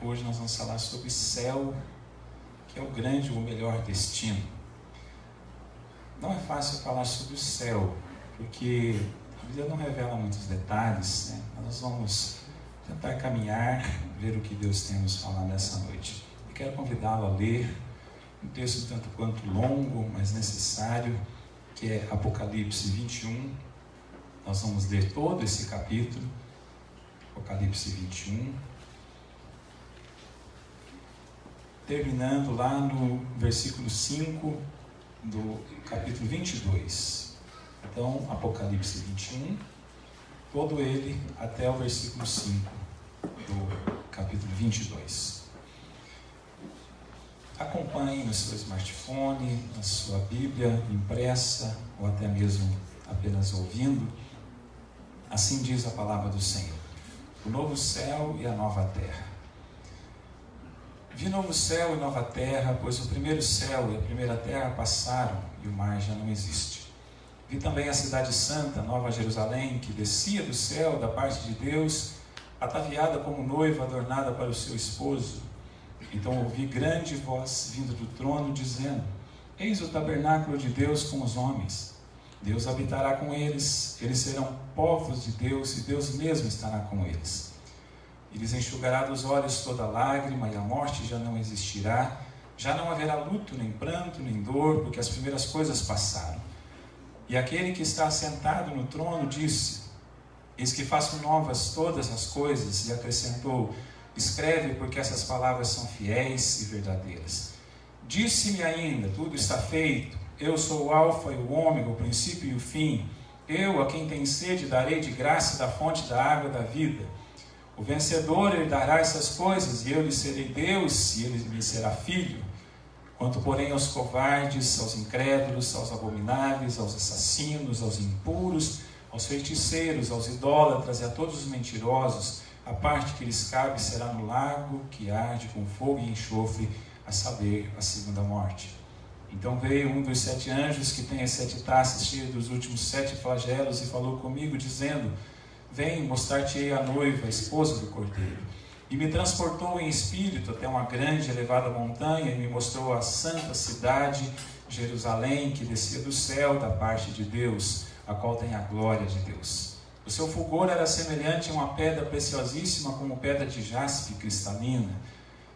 Hoje nós vamos falar sobre céu, que é o grande ou melhor destino. Não é fácil falar sobre o céu, porque a Bíblia não revela muitos detalhes, né? Nós vamos tentar caminhar, ver o que Deus tem a nos falar nessa noite. Eu quero convidá-lo a ler um texto tanto quanto longo, mas necessário, que é Apocalipse 21. Nós vamos ler todo esse capítulo, Apocalipse 21, terminando lá no versículo 5 do capítulo 22. Então, Apocalipse 21, todo ele até o versículo 5 do capítulo 22. Acompanhe no seu smartphone, na sua Bíblia impressa, ou até mesmo apenas ouvindo. Assim diz a palavra do Senhor: o novo céu e a nova terra. Vi novo céu e nova terra, pois o primeiro céu e a primeira terra passaram e o mar já não existe. Vi também a cidade santa, Nova Jerusalém, que descia do céu da parte de Deus, ataviada como noiva adornada para o seu esposo. Então ouvi grande voz vindo do trono, dizendo: eis o tabernáculo de Deus com os homens. Deus habitará com eles, eles serão povos de Deus, e Deus mesmo estará com eles. Eles enxugará dos olhos toda lágrima, e a morte já não existirá. Já não haverá luto, nem pranto, nem dor, porque as primeiras coisas passaram. E aquele que está assentado no trono disse: eis que faço novas todas as coisas, e acrescentou: escreve, porque essas palavras são fiéis e verdadeiras. Disse-me ainda: tudo está feito. Eu sou o alfa e o ômega, o princípio e o fim. Eu, a quem tem sede, darei de graça da fonte da água da vida. O vencedor herdará essas coisas, e eu lhe serei Deus, e ele me será filho. Quanto, porém, aos covardes, aos incrédulos, aos abomináveis, aos assassinos, aos impuros, aos feiticeiros, aos idólatras e a todos os mentirosos, a parte que lhes cabe será no lago que arde com fogo e enxofre, a saber, a segunda morte. Então veio um dos 7 anjos que tem as 7 taças cheias dos últimos 7 flagelos e falou comigo, dizendo: vem, mostrar-te-ei a noiva, a esposa do Cordeiro. E me transportou em espírito até uma grande e elevada montanha, e me mostrou a santa cidade, Jerusalém, que descia do céu da parte de Deus, a qual tem a glória de Deus. O seu fulgor era semelhante a uma pedra preciosíssima, como pedra de jaspe cristalina.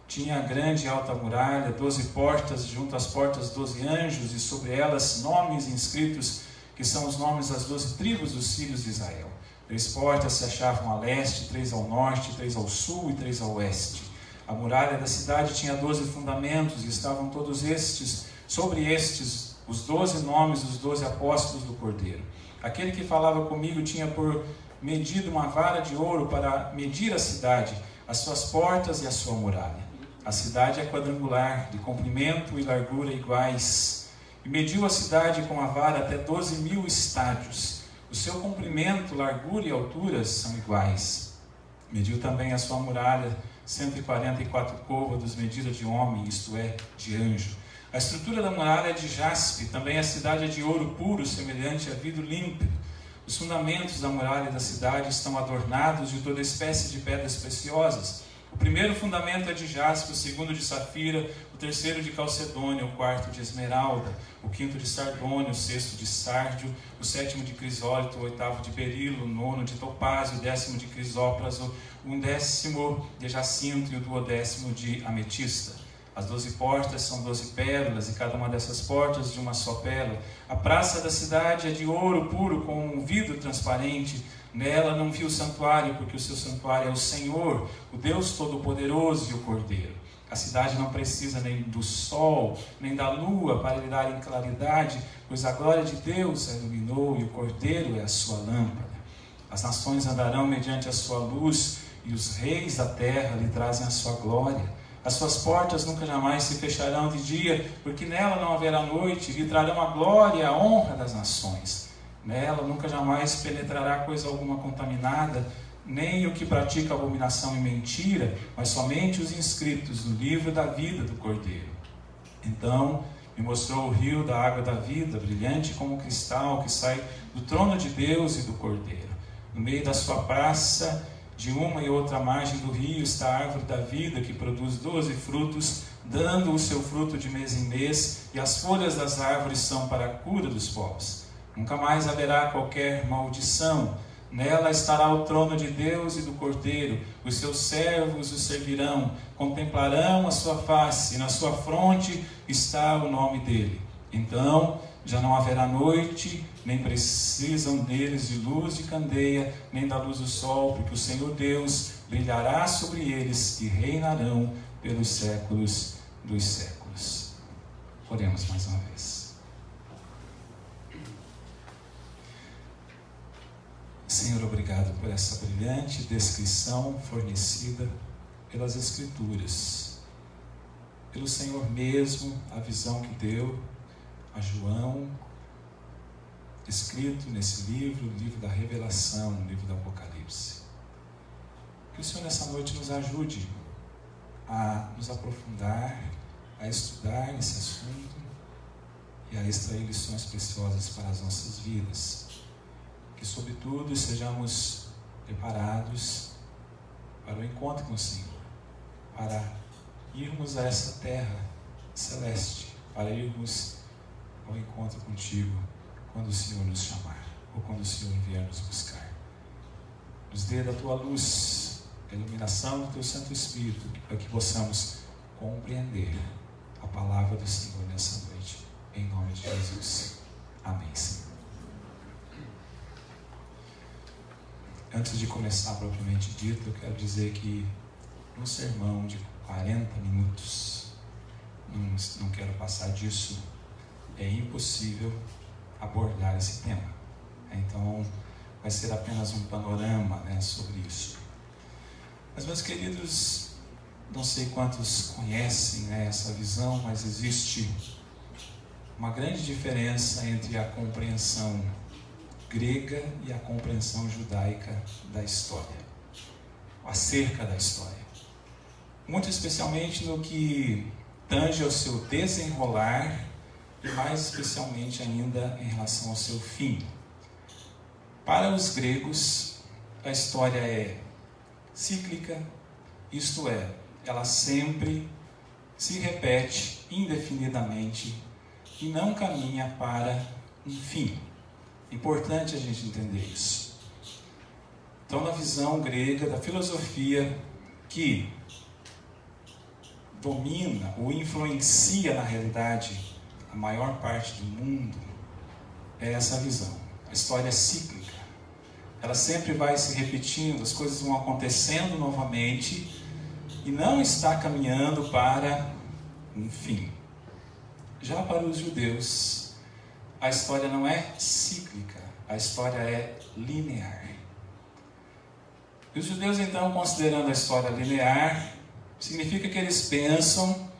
Tinha grande e alta muralha, 12 portas, junto às portas 12 anjos, e sobre elas nomes inscritos, que são os nomes das 12 tribos dos filhos de Israel. 3 portas se achavam a leste, 3 ao norte, 3 ao sul e 3 ao oeste. A muralha da cidade tinha 12 fundamentos, e estavam todos estes, sobre estes, os 12 nomes dos 12 apóstolos do Cordeiro. Aquele que falava comigo tinha por medido uma vara de ouro para medir a cidade, as suas portas e a sua muralha. A cidade é quadrangular, de comprimento e largura iguais, e mediu a cidade com a vara até 12.000 estádios. O seu comprimento, largura e alturas são iguais. Mediu também a sua muralha, 144 côvados, medida de homem, isto é, de anjo. A estrutura da muralha é de jaspe, também a cidade é de ouro puro, semelhante a vidro límpido. Os fundamentos da muralha da cidade estão adornados de toda espécie de pedras preciosas. O primeiro fundamento é de jaspe, o segundo de safira, o terceiro de calcedônia, o quarto de esmeralda, o quinto de sardônio, o sexto de sárdio, o sétimo de crisólito, o oitavo de berilo, o nono de topázio, o 10º de crisópraso, o 11º de jacinto e o 12º de ametista. As 12 portas são 12 pérolas, e cada uma dessas portas de uma só pérola. A praça da cidade é de ouro puro, com um vidro transparente. Nela não vi o santuário, porque o seu santuário é o Senhor, o Deus Todo-Poderoso e o Cordeiro. A cidade não precisa nem do sol, nem da lua para lhe darem claridade, pois a glória de Deus a iluminou e o Cordeiro é a sua lâmpada. As nações andarão mediante a sua luz, e os reis da terra lhe trazem a sua glória. As suas portas nunca jamais se fecharão de dia, porque nela não haverá noite, e lhe trarão a glória e a honra das nações. Nela nunca jamais penetrará coisa alguma contaminada, nem o que pratica abominação e mentira, mas somente os inscritos no livro da vida do Cordeiro. Então me mostrou o rio da água da vida, brilhante como cristal, que sai do trono de Deus e do Cordeiro. No meio da sua praça De uma e outra margem do rio está a árvore da vida, que produz 12 frutos, dando o seu fruto de mês em mês, e as folhas das árvores são para a cura dos povos. Nunca mais haverá qualquer maldição. Nela estará o trono de Deus e do Cordeiro. Os seus servos o servirão, contemplarão a sua face, e na sua fronte está o nome dele. Então já não haverá noite, nem precisam deles de luz de candeia, nem da luz do sol, porque o Senhor Deus brilhará sobre eles e reinarão pelos séculos dos séculos. Oremos mais uma vez. Senhor, obrigado por essa brilhante descrição fornecida pelas Escrituras, pelo Senhor mesmo, a visão que deu a João, escrito nesse livro, o livro da Revelação, o livro do Apocalipse. Que o Senhor nessa noite nos ajude a nos aprofundar, a estudar esse assunto e a extrair lições preciosas para as nossas vidas. Que, sobretudo, sejamos preparados para o encontro com o Senhor, para irmos a essa terra celeste, para irmos ao encontro contigo quando o Senhor nos chamar, ou quando o Senhor vier nos buscar. Nos dê da tua luz, a iluminação do teu Santo Espírito, para que possamos compreender a palavra do Senhor nessa noite, em nome de Jesus. Amém, Senhor. Antes de começar propriamente dito, eu quero dizer que um sermão de 40 minutos, não quero passar disso, é impossível abordar esse tema. Então, vai ser apenas um panorama, sobre isso. Mas, meus queridos, não sei quantos conhecem essa visão, mas existe uma grande diferença entre a compreensão grega e a compreensão judaica da história, acerca da história. Muito especialmente no que tange ao seu desenrolar e mais especialmente ainda em relação ao seu fim. Para os gregos, a história é cíclica, isto é, ela sempre se repete indefinidamente e não caminha para um fim. Importante a gente entender isso. Então, na visão grega, da filosofia que domina ou influencia na realidade a maior parte do mundo, é essa visão. A história é cíclica. Ela sempre vai se repetindo, as coisas vão acontecendo novamente e não está caminhando para um fim. Já para os judeus, a história não é cíclica, a história é linear. E os judeus, então, considerando a história linear, significa que eles pensam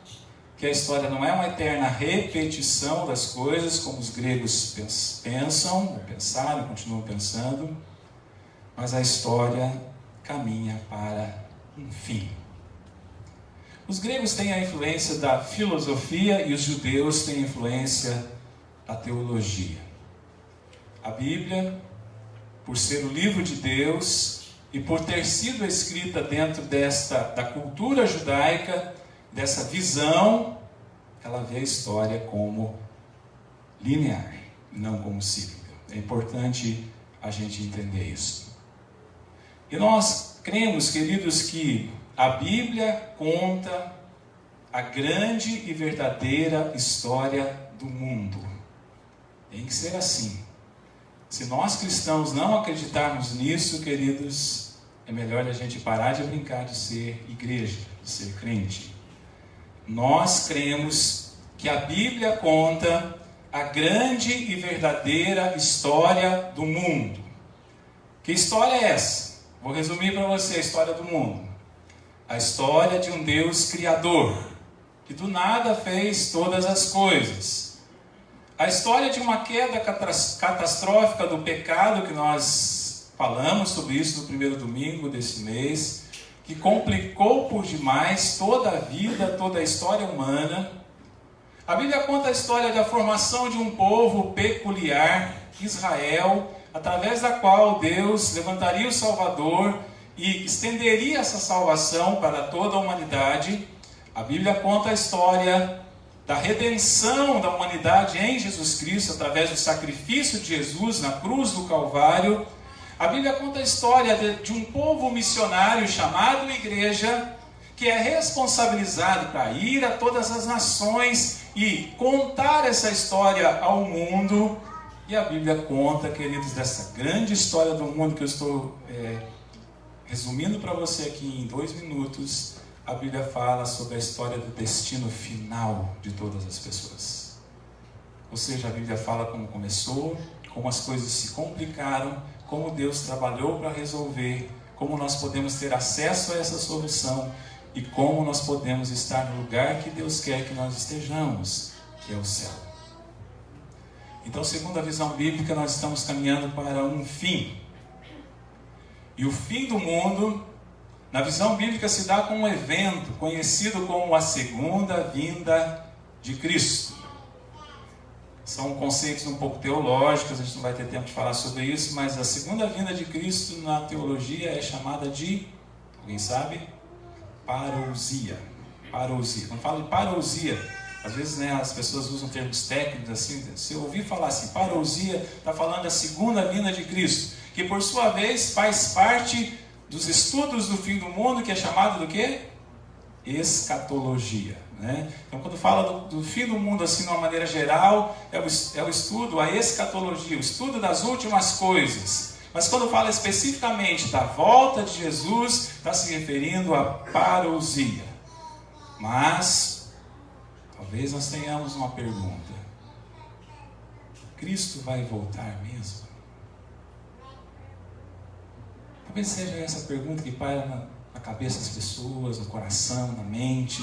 que a história não é uma eterna repetição das coisas, como os gregos pensam, ou pensaram, continuam pensando, mas a história caminha para um fim. Os gregos têm a influência da filosofia e os judeus têm a influência da teologia. A Bíblia, por ser o livro de Deus e por ter sido escrita dentro da cultura judaica, dessa visão, ela vê a história como linear, não como cíclica. É importante a gente entender isso. E nós cremos, queridos, que a Bíblia conta a grande e verdadeira história do mundo. Tem que ser assim. Se nós cristãos não acreditarmos nisso, queridos, é melhor a gente parar de brincar de ser igreja, de ser crente. Nós cremos que a Bíblia conta a grande e verdadeira história do mundo. Que história é essa? Vou resumir para você a história do mundo. A história de um Deus criador, que do nada fez todas as coisas. A história de uma queda catastrófica do pecado, que nós falamos sobre isso no primeiro domingo desse mês, que complicou por demais toda a vida, toda a história humana. A Bíblia conta a história da formação de um povo peculiar, Israel, através da qual Deus levantaria o Salvador e estenderia essa salvação para toda a humanidade, a Bíblia conta a história da redenção da humanidade em Jesus Cristo, através do sacrifício de Jesus na cruz do Calvário. A Bíblia conta a história de um povo missionário chamado Igreja, que é responsabilizado para ir a todas as nações e contar essa história ao mundo. E a Bíblia conta, queridos, dessa grande história do mundo que eu estou resumindo para você aqui em 2 minutos. A Bíblia fala sobre a história do destino final de todas as pessoas. Ou seja, a Bíblia fala como começou, como as coisas se complicaram, como Deus trabalhou para resolver, como nós podemos ter acesso a essa solução e como nós podemos estar no lugar que Deus quer que nós estejamos, que é o céu. Então, segundo a visão bíblica, nós estamos caminhando para um fim. E o fim do mundo, na visão bíblica, se dá com um evento conhecido como a segunda vinda de Cristo. São conceitos um pouco teológicos, a gente não vai ter tempo de falar sobre isso, mas a segunda vinda de Cristo na teologia é chamada de, alguém sabe? Parousia. Parousia. Quando fala de parousia, às vezes as pessoas usam termos técnicos assim. Se eu ouvir falar assim, parousia, está falando da segunda vinda de Cristo, que por sua vez faz parte dos estudos do fim do mundo, que é chamado do quê? Escatologia. Então, quando fala do fim do mundo assim de uma maneira geral, é o estudo, a escatologia, o estudo das últimas coisas. Mas quando fala especificamente da volta de Jesus, está se referindo à parousia. Mas talvez nós tenhamos uma pergunta: Cristo vai voltar mesmo? Talvez seja essa pergunta que paira na cabeça das pessoas, no coração, na mente.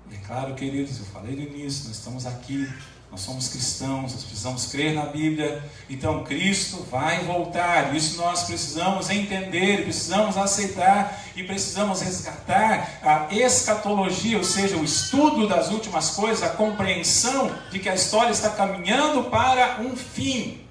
E é claro, queridos, eu falei no início, nós estamos aqui, nós somos cristãos, nós precisamos crer na Bíblia. Então Cristo vai voltar, isso nós precisamos entender, precisamos aceitar e precisamos resgatar a escatologia, ou seja, o estudo das últimas coisas, a compreensão de que a história está caminhando para um fim.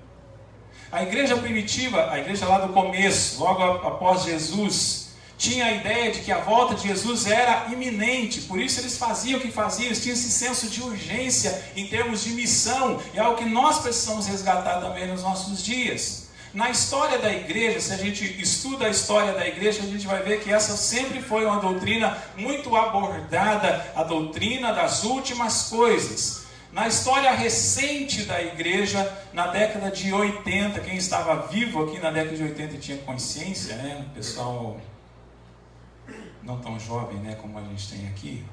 A igreja primitiva, a igreja lá do começo, logo após Jesus, tinha a ideia de que a volta de Jesus era iminente, por isso eles faziam o que faziam, eles tinham esse senso de urgência em termos de missão, e é algo que nós precisamos resgatar também nos nossos dias. Na história da igreja, se a gente estuda a história da igreja, a gente vai ver que essa sempre foi uma doutrina muito abordada, a doutrina das últimas coisas. Na história recente da igreja, na década de 80, quem estava vivo aqui na década de 80 tinha consciência, o pessoal não tão jovem, como a gente tem aqui,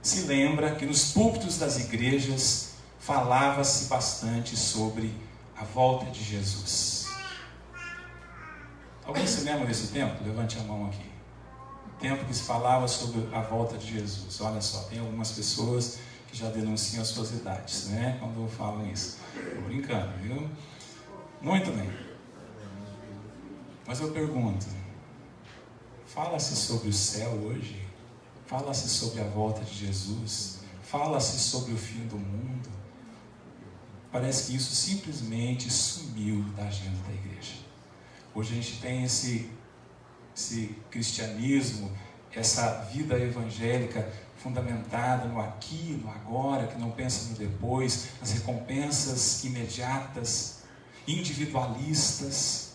se lembra que nos púlpitos das igrejas falava-se bastante sobre a volta de Jesus. Alguém se lembra desse tempo? Levante a mão aqui. O tempo que se falava sobre a volta de Jesus. Olha só, tem algumas pessoas que já denunciam as suas idades, quando falam isso. Estou brincando, viu? Muito bem. Mas eu pergunto, fala-se sobre o céu hoje? Fala-se sobre a volta de Jesus? Fala-se sobre o fim do mundo? Parece que isso simplesmente sumiu da agenda da igreja. Hoje a gente tem esse cristianismo, essa vida evangélica fundamentada no aqui, no agora, que não pensa no depois, nas recompensas imediatas, individualistas.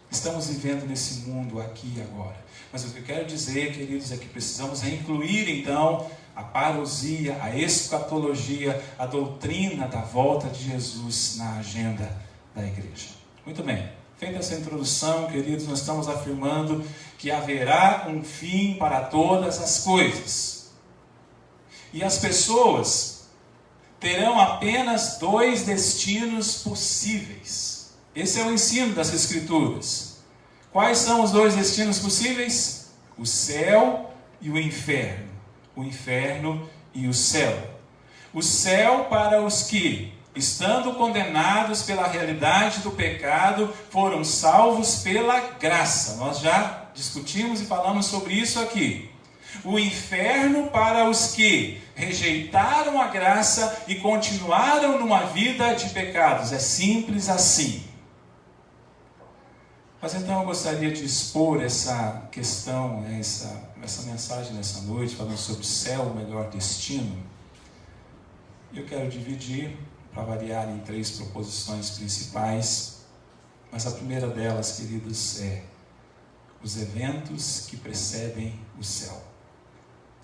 Estamos vivendo nesse mundo aqui e agora. Mas o que eu quero dizer, queridos, é que precisamos incluir então a parousia, a escatologia, a doutrina da volta de Jesus na agenda da igreja. Muito bem, feita essa introdução, queridos, nós estamos afirmando que haverá um fim para todas as coisas. E as pessoas terão apenas 2 destinos possíveis. Esse é o ensino das Escrituras. Quais são os 2 destinos possíveis? O céu e o inferno. O inferno e o céu. O céu para os que, estando condenados pela realidade do pecado, foram salvos pela graça. Nós já discutimos e falamos sobre isso aqui. O inferno para os que rejeitaram a graça e continuaram numa vida de pecados. É simples assim. Mas então eu gostaria de expor essa questão, essa mensagem nessa noite, falando sobre o céu, o melhor destino. Eu quero dividir, para variar, em 3 proposições principais. Mas a primeira delas, queridos, é os eventos que precedem o céu.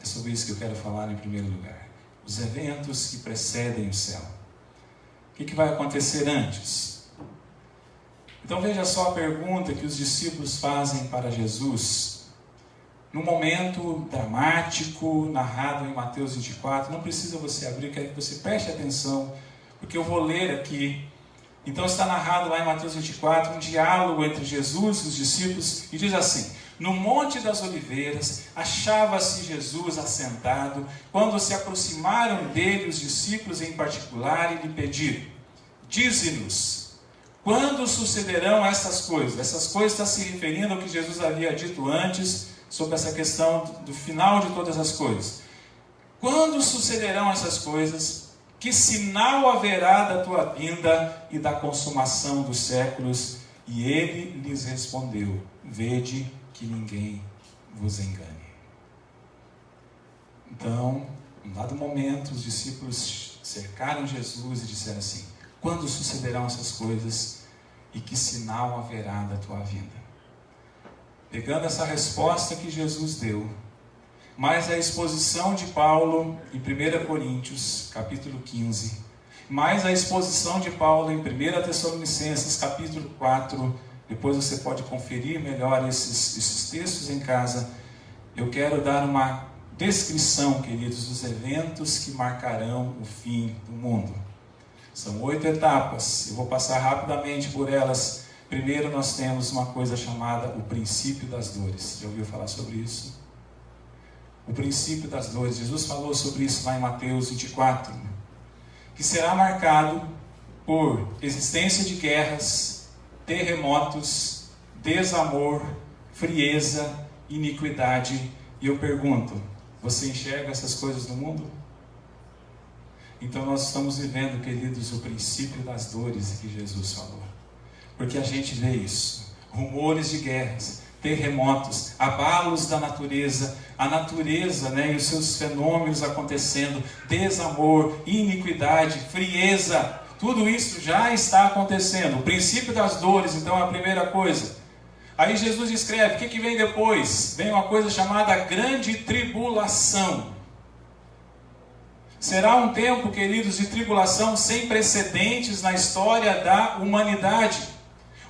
É sobre isso que eu quero falar em primeiro lugar. Os eventos que precedem o céu. O que vai acontecer antes? Então veja só a pergunta que os discípulos fazem para Jesus. Num momento dramático, narrado em Mateus 24. Não precisa você abrir, quero que você preste atenção, porque eu vou ler aqui. Então está narrado lá em Mateus 24, um diálogo entre Jesus e os discípulos, e diz assim: no Monte das Oliveiras, achava-se Jesus assentado, quando se aproximaram dele os discípulos em particular e lhe pediram: dize-nos, quando sucederão essas coisas? Essas coisas está se referindo ao que Jesus havia dito antes, sobre essa questão do final de todas as coisas. Quando sucederão essas coisas? Que sinal haverá da tua vinda e da consumação dos séculos? E ele lhes respondeu: vede que ninguém vos engane. Então, num dado momento, os discípulos cercaram Jesus e disseram assim: quando sucederão essas coisas e que sinal haverá da tua vinda? Pegando essa resposta que Jesus deu, mais a exposição de Paulo em 1 Coríntios, capítulo 15, mais a exposição de Paulo em 1 Tessalonicenses, capítulo 4, depois você pode conferir melhor esses textos em casa. Eu quero dar uma descrição, queridos, dos eventos que marcarão o fim do mundo. São 8 etapas, eu vou passar rapidamente por elas. Primeiro nós temos uma coisa chamada o princípio das dores. Já ouviu falar sobre isso? O princípio das dores. Jesus falou sobre isso lá em Mateus 24. Que será marcado por existência de guerras, terremotos, desamor, frieza, iniquidade. E eu pergunto, você enxerga essas coisas no mundo? Então nós estamos vivendo, queridos, o princípio das dores que Jesus falou. Porque a gente vê isso. Rumores de guerras, terremotos, abalos da natureza, a natureza, e os seus fenômenos acontecendo, desamor, iniquidade, frieza, tudo isso já está acontecendo. O princípio das dores, então, é a primeira coisa. Aí Jesus descreve, o que vem depois? Vem uma coisa chamada grande tribulação. Será um tempo, queridos, de tribulação sem precedentes na história da humanidade.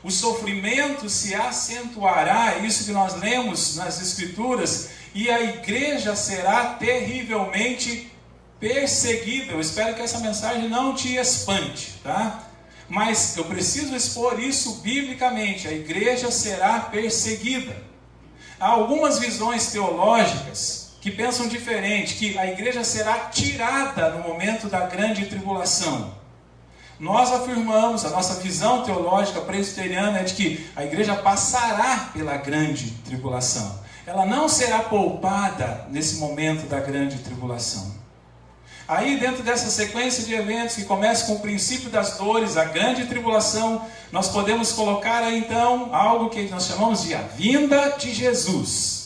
O sofrimento se acentuará, isso que nós lemos nas Escrituras, e a igreja será terrivelmente perseguida. Eu espero que essa mensagem não te espante, tá? Mas eu preciso expor isso biblicamente. A igreja será perseguida. Há algumas visões teológicas que pensam diferente, que a igreja será tirada no momento da grande tribulação. Nós afirmamos, a nossa visão teológica presbiteriana é de que a igreja passará pela grande tribulação. Ela não será poupada nesse momento da grande tribulação. Aí, dentro dessa sequência de eventos que começa com o princípio das dores, a grande tribulação, nós podemos colocar aí então algo que nós chamamos de a vinda de Jesus.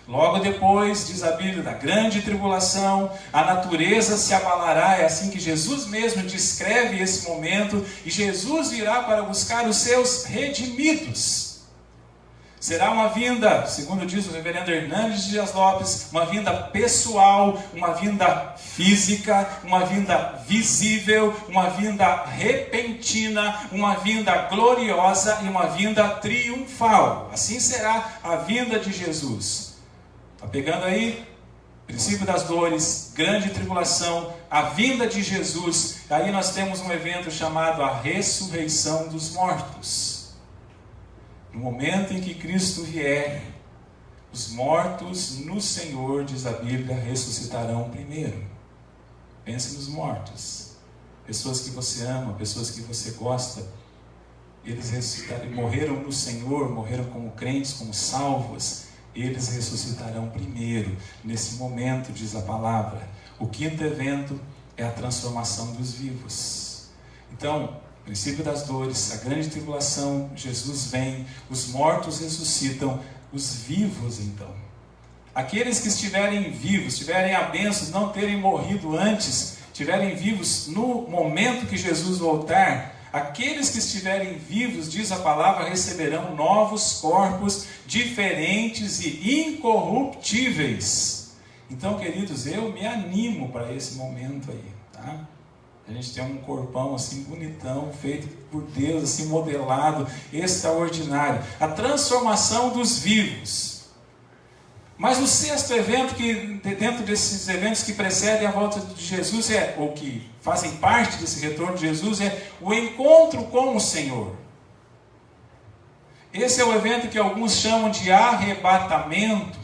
Logo depois, diz a Bíblia, da grande tribulação, a natureza se abalará. É assim que Jesus mesmo descreve esse momento. E Jesus virá para buscar os seus redimidos. Será uma vinda, segundo diz o reverendo Hernandes Dias Lopes, uma vinda pessoal, uma vinda física, uma vinda visível, uma vinda repentina, uma vinda gloriosa e uma vinda triunfal. Assim será a vinda de Jesus. Está pegando aí? Princípio das dores, grande tribulação, a vinda de Jesus. Aí nós temos um evento chamado a ressurreição dos mortos. No momento em que Cristo vier, os mortos no Senhor, diz a Bíblia, ressuscitarão primeiro. Pense nos mortos. Pessoas que você ama, pessoas que você gosta. Eles ressuscitaram, morreram no Senhor, morreram como crentes, como salvos. Eles ressuscitarão primeiro, nesse momento, diz a palavra. O quinto evento é a transformação dos vivos. Então, princípio das dores, a grande tribulação, Jesus vem, os mortos ressuscitam, os vivos então. Aqueles que estiverem vivos, tiverem a bênção de não terem morrido antes, estiverem vivos no momento que Jesus voltar, aqueles que estiverem vivos, diz a palavra, receberão novos corpos diferentes e incorruptíveis. Então, queridos, eu me animo para esse momento aí, tá? A gente tem um corpão assim bonitão, feito por Deus, assim modelado, extraordinário. A transformação dos vivos. Mas o sexto evento, que dentro desses eventos que precedem a volta de Jesus, ou que fazem parte desse retorno de Jesus, é o encontro com o Senhor. Esse é o evento que alguns chamam de arrebatamento.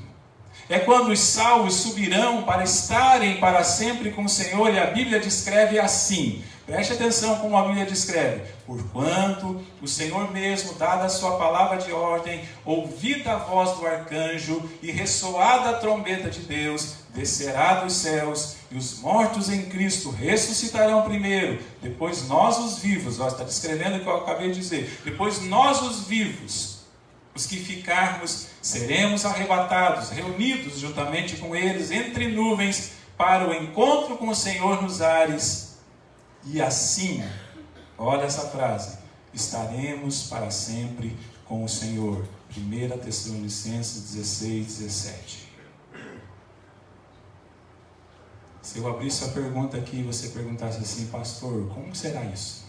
É quando os salvos subirão para estarem para sempre com o Senhor, e a Bíblia descreve assim. Preste atenção como a Bíblia descreve. Porquanto o Senhor mesmo, dada a sua palavra de ordem, ouvida a voz do arcanjo e ressoada a trombeta de Deus, descerá dos céus, e os mortos em Cristo ressuscitarão primeiro. Depois nós os vivos, está descrevendo o que eu acabei de dizer. Depois nós os vivos, os que ficarmos, seremos arrebatados, reunidos juntamente com eles entre nuvens, para o encontro com o Senhor nos ares. E assim, olha essa frase, estaremos para sempre com o Senhor. 1 Tessalonicenses 16:17. Se eu abrisse a pergunta aqui e você perguntasse assim, pastor, como será isso?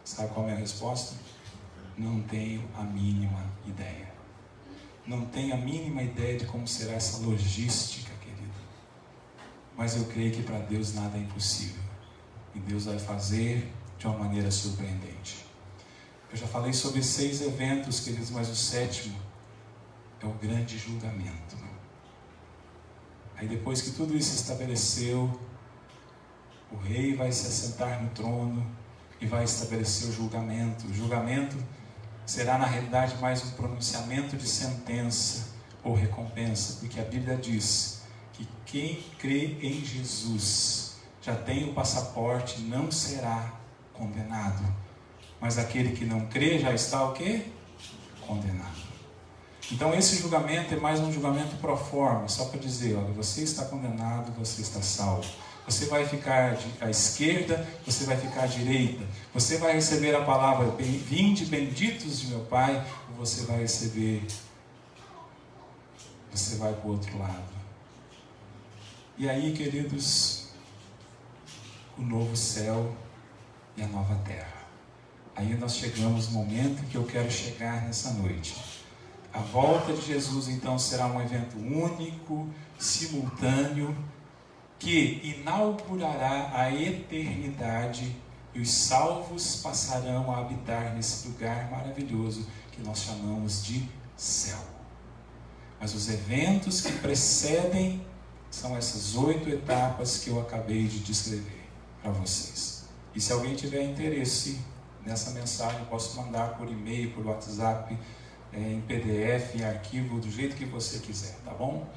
Sabe qual é a resposta? Não tenho a mínima ideia. Não tenho a mínima ideia de como será essa logística, querido. Mas eu creio que para Deus nada é impossível. E Deus vai fazer de uma maneira surpreendente. Eu já falei sobre 6 eventos, queridos, mas o 7º é o grande julgamento. Aí depois que tudo isso se estabeleceu, o rei vai se assentar no trono e vai estabelecer o julgamento. O julgamento será na realidade mais um pronunciamento de sentença ou recompensa, porque a Bíblia diz que quem crê em Jesus já tem o passaporte, não será condenado. Mas aquele que não crê já está o quê? Condenado. Então esse julgamento é mais um julgamento pro forma, só para dizer, olha, você está condenado, você está salvo. Você vai ficar à esquerda, você vai ficar à direita. Você vai receber a palavra, vinde benditos de meu Pai, ou você vai receber, você vai para o outro lado. E aí, queridos, o novo céu e a nova terra. Aí nós chegamos no momento que eu quero chegar nessa noite. A volta de Jesus então será um evento único, simultâneo, que inaugurará a eternidade, e os salvos passarão a habitar nesse lugar maravilhoso que nós chamamos de céu. Mas os eventos que precedem são essas 8 etapas que eu acabei de descrever para vocês. E se alguém tiver interesse nessa mensagem, eu posso mandar por e-mail, por WhatsApp, em PDF, em arquivo, do jeito que você quiser, tá bom?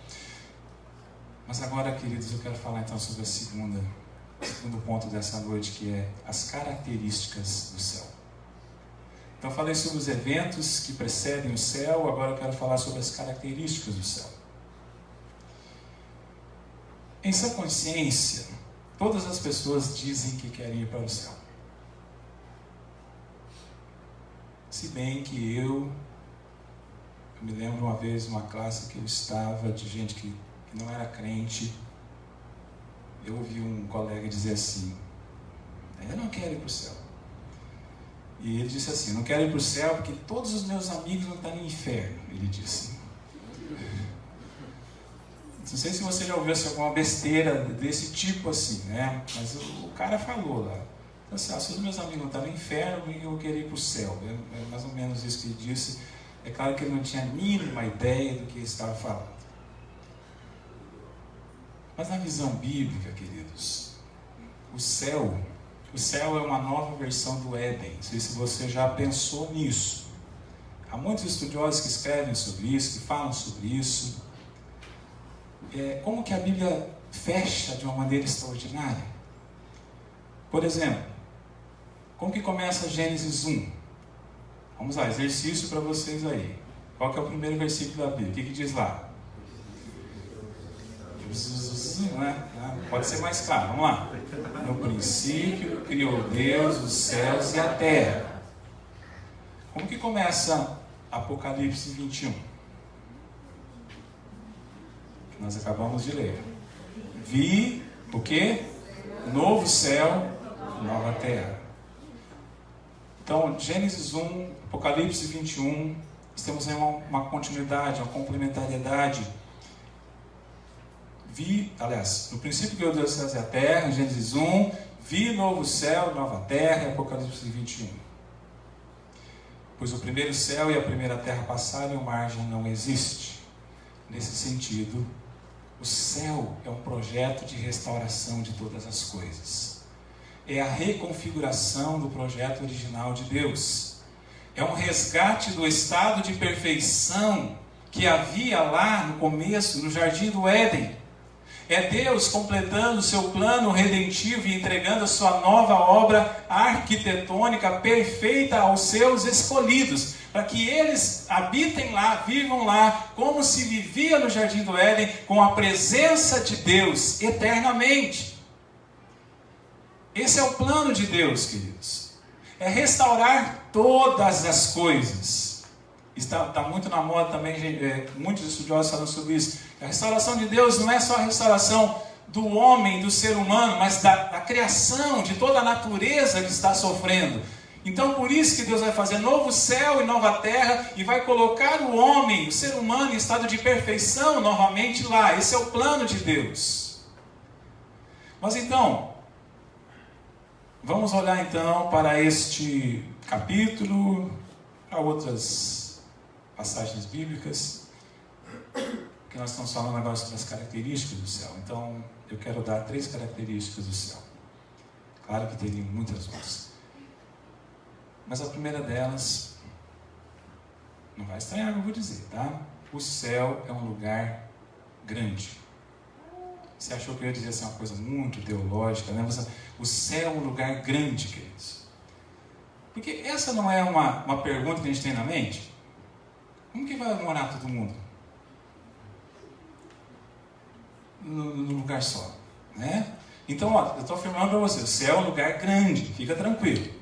Mas agora, queridos, eu quero falar então sobre o segundo ponto dessa noite, que é as características do céu. Então, eu falei sobre os eventos que precedem o céu, agora eu quero falar sobre as características do céu. Em sua consciência, todas as pessoas dizem que querem ir para o céu. Se bem que eu me lembro uma vez uma classe que eu estava, de gente que não era crente, eu ouvi um colega dizer assim, eu não quero ir para o céu. E ele disse assim, não quero ir para o céu porque todos os meus amigos vão estar no inferno, ele disse. Não sei se você já ouviu alguma besteira desse tipo assim, né? Mas o cara falou lá, assim, se os meus amigos vão estar no inferno, eu queria ir para o céu. É mais ou menos isso que ele disse. É claro que ele não tinha a mínima ideia do que ele estava falando. Mas na visão bíblica, queridos, o céu é uma nova versão do Éden. Não sei se você já pensou nisso. Há muitos estudiosos que escrevem sobre isso, que falam sobre isso. Como que a Bíblia fecha de uma maneira extraordinária? Por exemplo, Como que começa Gênesis 1? Vamos lá, exercício para vocês aí. Qual que é o primeiro versículo da Bíblia? O que diz lá? Pode ser mais claro, vamos lá. No princípio criou Deus os céus e a terra. Como que começa Apocalipse 21? Que nós acabamos de ler. Vi o quê? Novo céu, nova terra. Então, Gênesis 1, Apocalipse 21, nós temos aí uma continuidade, uma complementariedade. No princípio criou Deus os céus e a terra, em Gênesis 1, vi novo céu, nova terra, em Apocalipse 21. Pois o primeiro céu e a primeira terra passaram e o mar já não existe. Nesse sentido, o céu é um projeto de restauração de todas as coisas. É a reconfiguração do projeto original de Deus. É um resgate do estado de perfeição que havia lá no começo, no Jardim do Éden. É Deus completando o seu plano redentivo e entregando a sua nova obra arquitetônica perfeita aos seus escolhidos, para que eles habitem lá, vivam lá, como se vivia no Jardim do Éden, com a presença de Deus eternamente. Esse é o plano de Deus, queridos. É restaurar todas as coisas. Está muito na moda também, muitos estudiosos falam sobre isso. A restauração de Deus não é só a restauração do homem, do ser humano, mas da criação, de toda a natureza que está sofrendo. Então, por isso que Deus vai fazer novo céu e nova terra e vai colocar o homem, o ser humano, em estado de perfeição novamente lá. Esse é o plano de Deus. Mas então, vamos olhar então para este capítulo, para outras passagens bíblicas, que nós estamos falando agora sobre as características do céu. Então, eu quero dar 3 características do céu. Claro que teria muitas outras. Mas a primeira delas, não vai estranhar o que eu vou dizer, tá? O céu é um lugar grande. Você achou que eu ia dizer assim, uma coisa muito teológica, né? O céu é um lugar grande, queridos. Porque essa não é uma pergunta que a gente tem na mente? Como que vai morar todo mundo? No lugar só, né? Então, ó, eu estou afirmando para você, o céu é um lugar grande, fica tranquilo.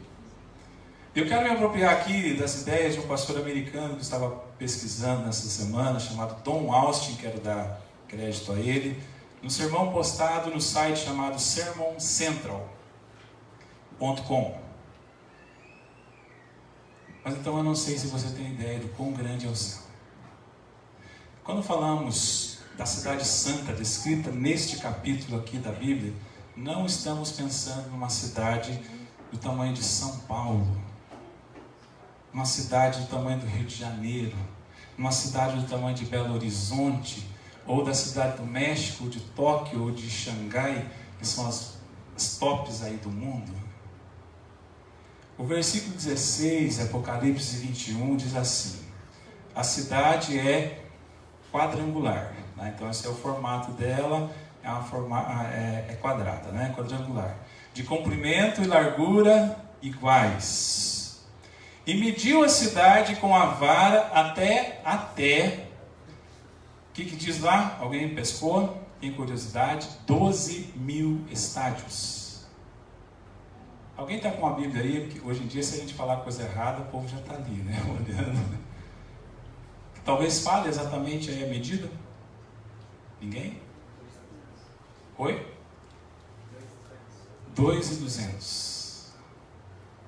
Eu quero me apropriar aqui das ideias de um pastor americano que estava pesquisando nessa semana, chamado Don Austin, quero dar crédito a ele, no sermão postado no site chamado sermoncentral.com. Mas então eu não sei se você tem ideia do quão grande é o céu. Quando falamos da cidade santa descrita neste capítulo aqui da Bíblia, não estamos pensando numa cidade do tamanho de São Paulo, uma cidade do tamanho do Rio de Janeiro, uma cidade do tamanho de Belo Horizonte, ou da cidade do México, ou de Tóquio, ou de Xangai, que são as tops aí do mundo. O versículo 16, Apocalipse 21, diz assim: a cidade é quadrangular, né? Então esse é o formato dela, é quadrada, né? Quadrangular, de comprimento e largura iguais. E mediu a cidade com a vara até, o que diz lá? Alguém pescou? Tem curiosidade? 12.000 estádios. Alguém está com a Bíblia aí? Porque hoje em dia, se a gente falar coisa errada, o povo já está ali, né? Olhando. Talvez fale exatamente aí a medida. Ninguém? Oi? 2.200.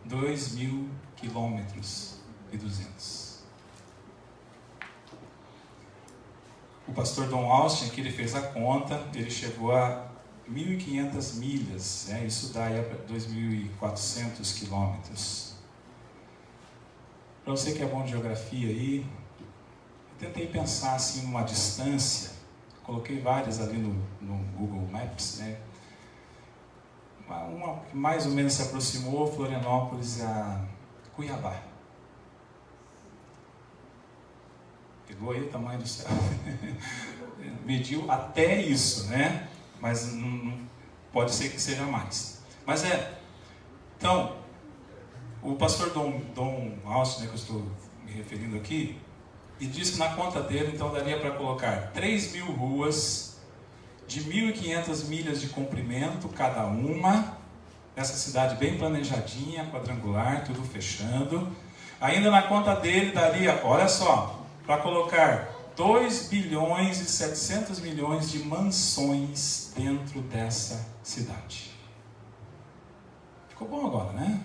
2.000 quilômetros e 200. O pastor Don Austin aqui, ele fez a conta, ele chegou a 1.500 milhas, né? Isso dá aí 2.400 quilômetros. Para você que é bom de geografia aí, eu tentei pensar assim numa distância, coloquei várias ali no Google Maps, né? Uma que mais ou menos se aproximou, Florianópolis a Cuiabá. Pegou aí o tamanho do céu. Mediu até isso, né? Mas não, pode ser que seja mais. Mas então, o pastor Dom Austin, que eu estou me referindo aqui, e disse que na conta dele, então, daria para colocar 3.000 ruas de 1.500 milhas de comprimento cada uma, essa cidade bem planejadinha, quadrangular, tudo fechando. Ainda na conta dele daria, olha só, para colocar 2 bilhões e 700 milhões de mansões dentro dessa cidade. Ficou bom agora, né?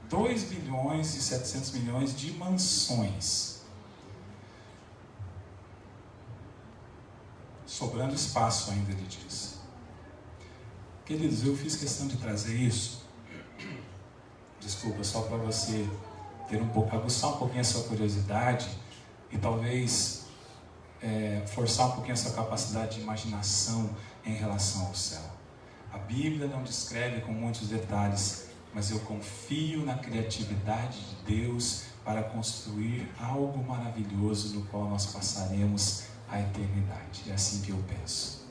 2 bilhões e 700 milhões de mansões. Sobrando espaço ainda, ele diz. Queridos, eu fiz questão de trazer isso. Desculpa, só para você ter aguçar um pouquinho a sua curiosidade e talvez forçar um pouquinho a sua capacidade de imaginação em relação ao céu. A Bíblia não descreve com muitos detalhes, mas eu confio na criatividade de Deus para construir algo maravilhoso no qual nós passaremos a eternidade. É assim que eu penso.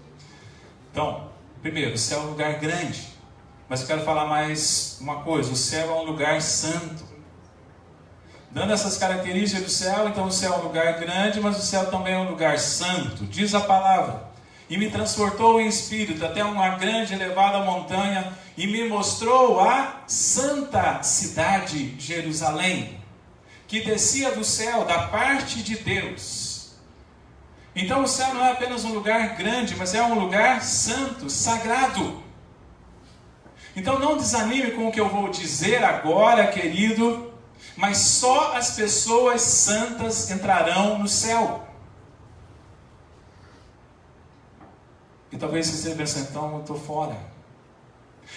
Então, primeiro, o céu é um lugar grande, mas eu quero falar mais uma coisa: o céu é um lugar santo. Dando essas características do céu, então o céu é um lugar grande, mas o céu também é um lugar santo. Diz a palavra: e me transportou em espírito até uma grande e elevada montanha, e me mostrou a santa cidade Jerusalém, que descia do céu da parte de Deus. Então o céu não é apenas um lugar grande, mas é um lugar santo, sagrado. Então não desanime com o que eu vou dizer agora, querido, mas só as pessoas santas entrarão no céu. E talvez você esteja pensando, então eu estou fora.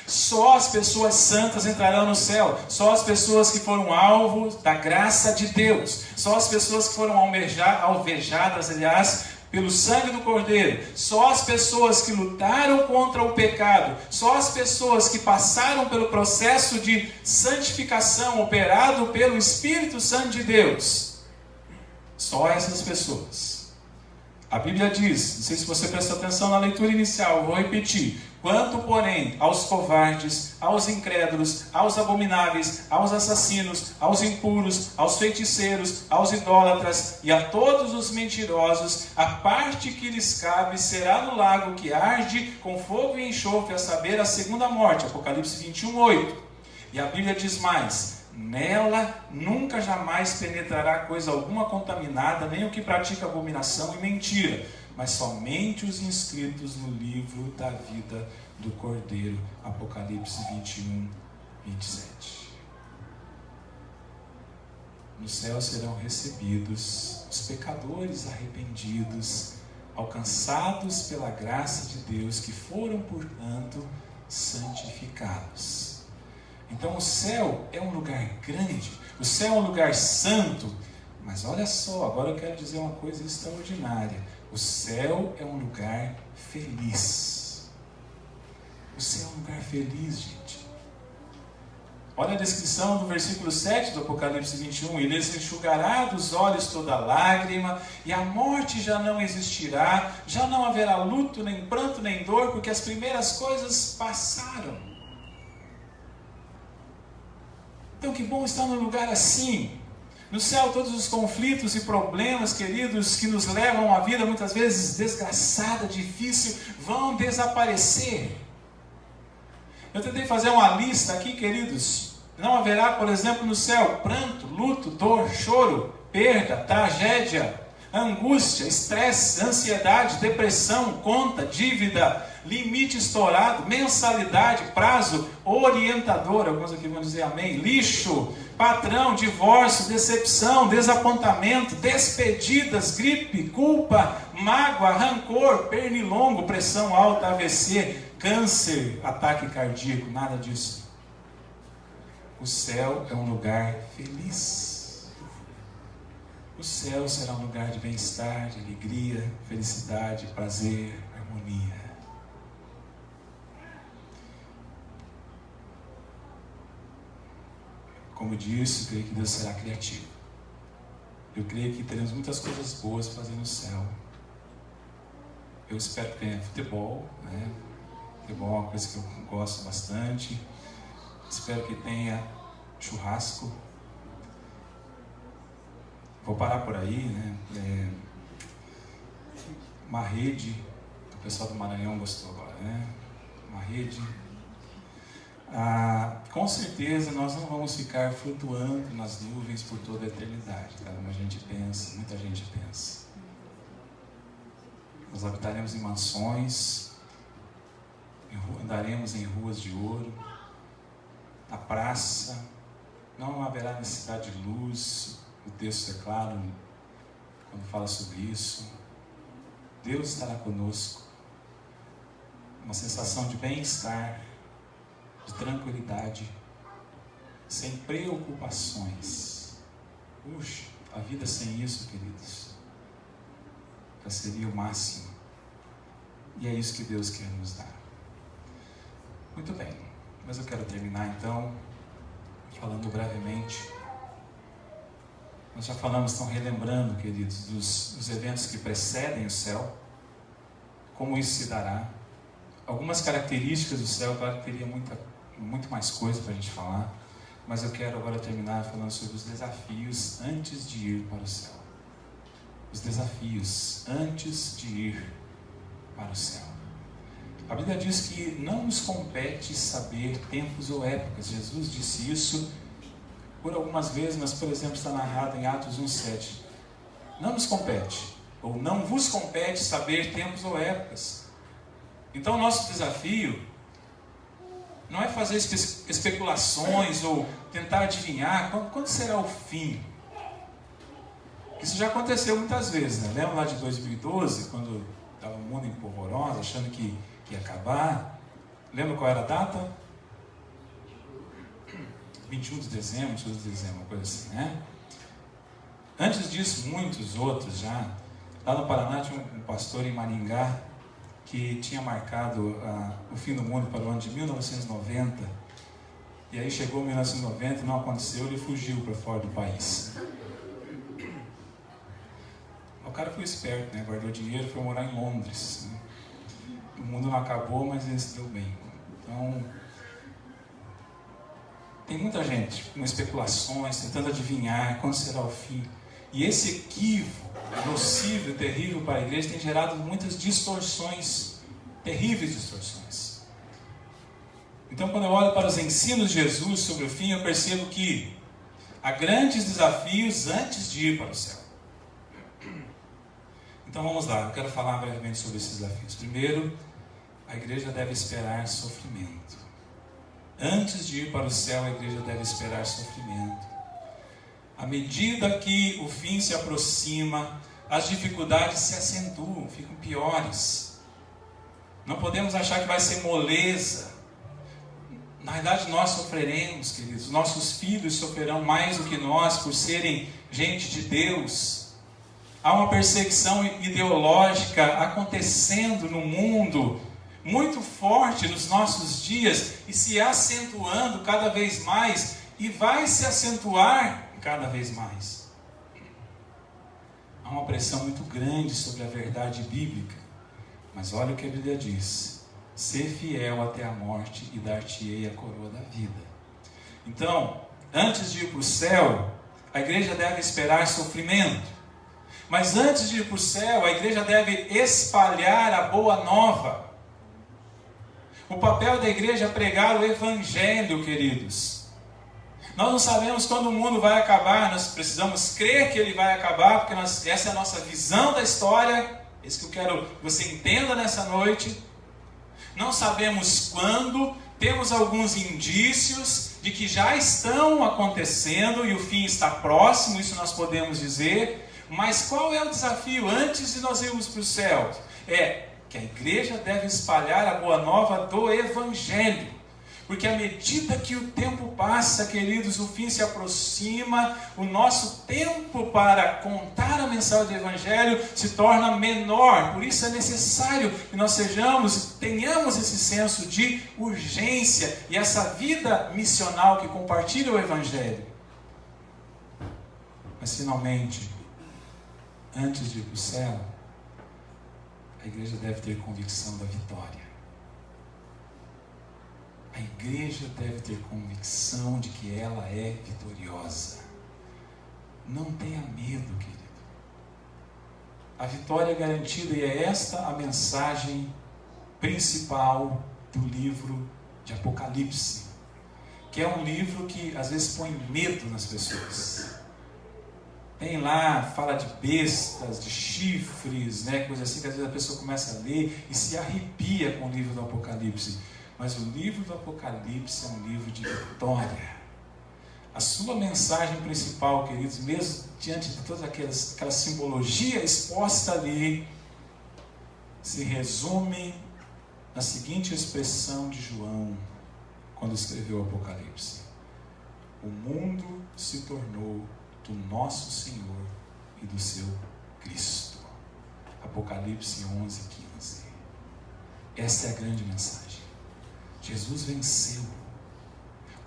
Só as pessoas santas entrarão no céu. Só as pessoas que foram alvo da graça de Deus. Só as pessoas que foram alvejadas, pelo sangue do Cordeiro. Só as pessoas que lutaram contra o pecado. Só as pessoas que passaram pelo processo de santificação operado pelo Espírito Santo de Deus. Só essas pessoas. A Bíblia diz, não sei se você prestou atenção na leitura inicial, eu vou repetir: quanto, porém, aos covardes, aos incrédulos, aos abomináveis, aos assassinos, aos impuros, aos feiticeiros, aos idólatras e a todos os mentirosos, a parte que lhes cabe será no lago que arde com fogo e enxofre, a saber, a segunda morte. Apocalipse 21:8. E a Bíblia diz mais: nela nunca jamais penetrará coisa alguma contaminada, nem o que pratica abominação e mentira, mas somente os inscritos no livro da vida do Cordeiro. Apocalipse 21:27. No céu serão recebidos os pecadores arrependidos, alcançados pela graça de Deus, que foram, portanto, santificados. Então o céu é um lugar grande, o céu é um lugar santo, mas olha só, agora eu quero dizer uma coisa extraordinária: o céu é um lugar feliz. O céu é um lugar feliz, gente. Olha a descrição do versículo 7 do Apocalipse 21: e lhes enxugará dos olhos toda lágrima, e a morte já não existirá, já não haverá luto, nem pranto, nem dor, porque as primeiras coisas passaram. Então que bom estar num lugar assim. No céu todos os conflitos e problemas, queridos, que nos levam a uma vida muitas vezes desgraçada, difícil, vão desaparecer. Eu tentei fazer uma lista aqui, queridos. Não haverá, por exemplo, no céu pranto, luto, dor, choro, perda, tragédia, angústia, estresse, ansiedade, depressão, conta, dívida, limite estourado, mensalidade, prazo, orientador, alguns aqui vão dizer amém, lixo, patrão, divórcio, decepção, desapontamento, despedidas, gripe, culpa, mágoa, rancor, pernilongo, pressão alta, AVC, câncer, ataque cardíaco, nada disso. O céu é um lugar feliz. O céu será um lugar de bem-estar, de alegria, felicidade, prazer, harmonia. Como eu disse, eu creio que Deus será criativo. Eu creio que teremos muitas coisas boas para fazer no céu. Eu espero que tenha futebol, né? Futebol é uma coisa que eu gosto bastante. Espero que tenha churrasco. Vou parar por aí, né? Uma rede, o pessoal do Maranhão gostou agora, né? Uma rede. Com certeza nós não vamos ficar flutuando nas nuvens por toda a eternidade, tá? Como a gente pensa, muita gente pensa. Nós habitaremos em mansões, andaremos em ruas de ouro, na praça, não haverá necessidade de luz. O texto é claro quando fala sobre isso. Deus estará conosco. Uma sensação de bem-estar, de tranquilidade, sem preocupações. Puxa, a vida sem isso, queridos, já seria o máximo. E é isso que Deus quer nos dar. Muito bem, mas eu quero terminar então falando brevemente. Nós já falamos, estão relembrando, queridos, dos eventos que precedem o céu, como isso se dará. Algumas características do céu, claro que teria muito mais coisa para a gente falar, mas eu quero agora terminar falando sobre os desafios antes de ir para o céu. Os desafios antes de ir para o céu. A Bíblia diz que não nos compete saber tempos ou épocas. Jesus disse isso por algumas vezes, mas, por exemplo, está narrado em Atos 1,7. Não nos compete, ou não vos compete saber tempos ou épocas. Então, o nosso desafio não é fazer especulações ou tentar adivinhar quando será o fim. Isso já aconteceu muitas vezes, né? Lembra lá de 2012, quando estava o mundo em polvorosa, achando que ia acabar? Lembra qual era a data? 21 de dezembro, uma coisa assim, né? Antes disso, muitos outros já. Lá no Paraná tinha um pastor em Maringá que tinha marcado o fim do mundo para o ano de 1990. E aí chegou 1990 e não aconteceu, ele fugiu para fora do país. O cara foi esperto, né? Guardou dinheiro e foi morar em Londres, né? O mundo não acabou, mas ele se deu bem. Então, tem muita gente com especulações, tentando adivinhar quando será o fim. E esse equívoco nocivo e terrível para a igreja tem gerado muitas distorções, terríveis distorções. Então, quando eu olho para os ensinos de Jesus sobre o fim, eu percebo que há grandes desafios antes de ir para o céu. Então vamos lá, eu quero falar brevemente sobre esses desafios. Primeiro, a igreja deve esperar sofrimento. Antes de ir para o céu, a igreja deve esperar sofrimento. À medida que o fim se aproxima, as dificuldades se acentuam, ficam piores. Não podemos achar que vai ser moleza. Na verdade, nós sofreremos, queridos. Nossos filhos sofrerão mais do que nós por serem gente de Deus. Há uma perseguição ideológica acontecendo no mundo, muito forte nos nossos dias e se acentuando cada vez mais, e vai se acentuar cada vez mais. Há uma pressão muito grande sobre a verdade bíblica, mas olha o que a Bíblia diz: ser fiel até a morte e dar-te-ei a coroa da vida. Então, antes de ir para o céu, a igreja deve esperar sofrimento. Mas antes de ir para o céu, a igreja deve espalhar a boa nova. O papel da igreja é pregar o evangelho, queridos. Nós não sabemos quando o mundo vai acabar, nós precisamos crer que ele vai acabar, porque essa é a nossa visão da história, isso que eu quero que você entenda nessa noite. Não sabemos quando, temos alguns indícios de que já estão acontecendo e o fim está próximo, isso nós podemos dizer. Mas qual é o desafio antes de nós irmos para o céu? É que a igreja deve espalhar a boa nova do evangelho. Porque à medida que o tempo passa, queridos, o fim se aproxima, o nosso tempo para contar a mensagem do evangelho se torna menor. Por isso é necessário que nós tenhamos esse senso de urgência e essa vida missional que compartilha o evangelho. Mas finalmente, antes de ir para o céu, a igreja deve ter convicção da vitória. A igreja deve ter convicção de que ela é vitoriosa. Não tenha medo, querido. A vitória é garantida, e é esta a mensagem principal do livro de Apocalipse, que é um livro que às vezes põe medo nas pessoas. Tem lá, fala de bestas, de chifres, né, coisa assim, que às vezes a pessoa começa a ler e se arrepia com o livro do Apocalipse. Mas o livro do Apocalipse é um livro de vitória. A sua mensagem principal, queridos, mesmo diante de toda aquela simbologia exposta ali, se resume na seguinte expressão de João, quando escreveu o Apocalipse: o mundo se tornou do nosso Senhor e do seu Cristo. Apocalipse 11:15. Essa é a grande mensagem. Jesus venceu.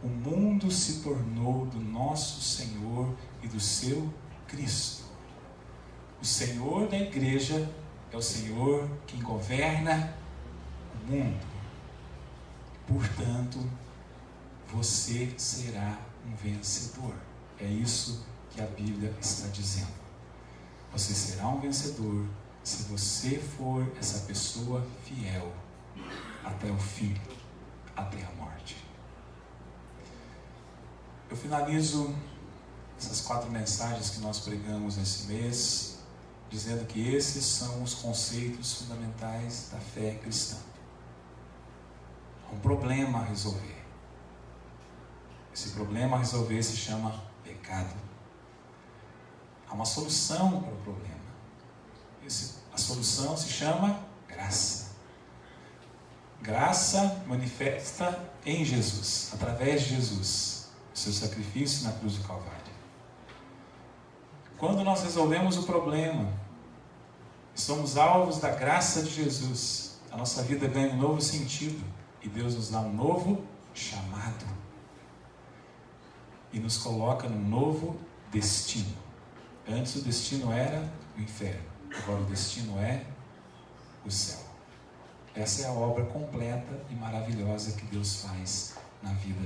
O mundo se tornou do nosso Senhor e do seu Cristo. O Senhor da igreja é o Senhor que governa o mundo. Portanto, você será um vencedor. É isso que a Bíblia está dizendo. Você será um vencedor se você for essa pessoa fiel até o fim, até a morte. Eu finalizo essas 4 mensagens que nós pregamos nesse mês, dizendo que esses são os conceitos fundamentais da fé cristã. Há um problema a resolver. Esse problema a resolver se chama pecado. Há uma solução para o problema. A solução se chama graça. Graça manifesta em Jesus, através de Jesus, o seu sacrifício na cruz do Calvário. Quando nós resolvemos o problema, somos alvos da graça de Jesus, a nossa vida ganha um novo sentido e Deus nos dá um novo chamado e nos coloca num novo destino. Antes o destino era o inferno, agora o destino é o céu. Essa é a obra completa e maravilhosa que Deus faz na vida